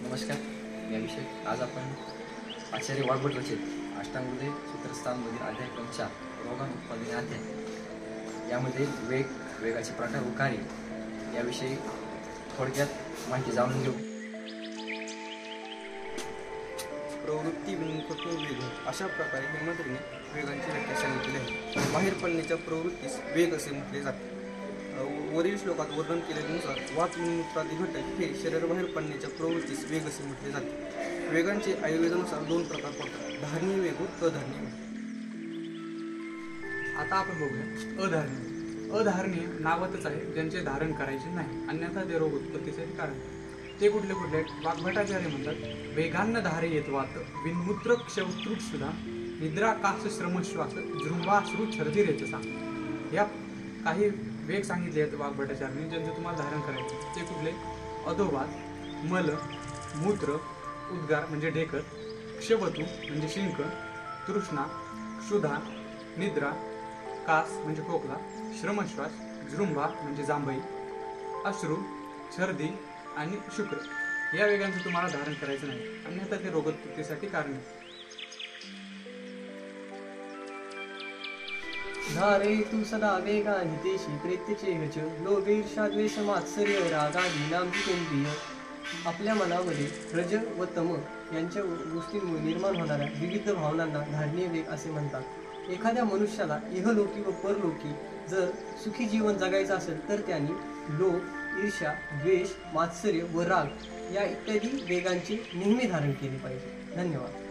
नमस्कार. याविषयी आज आपण आचार्य वाग्भट रचित अष्टांगोदय सूत्रस्थानमधील अध्याय क्रम 4 रोगान उत्पादने अध्याय यामध्ये वेगाचे प्रकार व कार्य याविषयी थोडक्यात माहिती जाणून घेऊ. प्रवृत्ती विमुखत्व वेग अशा प्रकारे हेमंत्रीने वेगांची व्याख्या सांगितली आहे. बाहेर पडण्याच्या प्रवृत्तीस वेग असे म्हटले जाते. वरील श्लोकात वर्णन केल्यानुसार वात विमुक्तादी घटक हे शरीराबाहेर पडण्याच्या प्रवृत्तीस वेग असे म्हटले जाते. वेगांचे आयुर्वेदानुसार दोन प्रकार पडतात, धारणीय वेग व अधारणीय वेग. आता आपण बघूया अधारणीय. अधारणीय नावातच आहे ज्यांचे धारण करायचे नाही, अन्यथा ते रोग उत्पत्तीचे कारण. ते कुठले कुठले? वाग्भटाचार्य म्हणतात वेगान्न धारयेत वात विन्मूत्र क्षवतृट सुधा निद्रा कास श्रमश्वास जृंभाश्रू छर्दिरेचसा. या काही वेग सांगितले आहेत वाग्भटाचार्यांनी ज्यांचं तुम्हाला धारण करायचं. ते कुठले? अधोवात, मल, मूत्र, उद्गार म्हणजे ढेकर, क्षवतू म्हणजे शिंक, तृष्णा, क्षुधा, निद्रा, कास म्हणजे खोकला, श्रमश्वास, जृंभा म्हणजे जांभई, अश्रू, छर्दी आणि शुक्र. या वेगांचं तुम्हाला धारण करायचं नाही, अन्यथा ते रोगोत्पत्तीसाठी कारण आहे. धारयतु सदा वेगान् हितेषि प्रेत्यचेह च लोभईर्षा द्वेष मात्सर्य रागादीनां जितेंद्रिय. आपल्या मनामध्ये रज व तम यांच्या गोष्टींमुळे निर्माण होणाऱ्या विविध भावनांना धारणीय वेग असे म्हणतात. एखाद्या मनुष्याला इहलोकी व परलोकी जर सुखी जीवन जगायचं असेल तर त्यांनी लोभ, ईर्ष्या, द्वेष, मात्सर्य व राग या इत्यादी वेगांचे नेहमी धारण केले पाहिजे. धन्यवाद.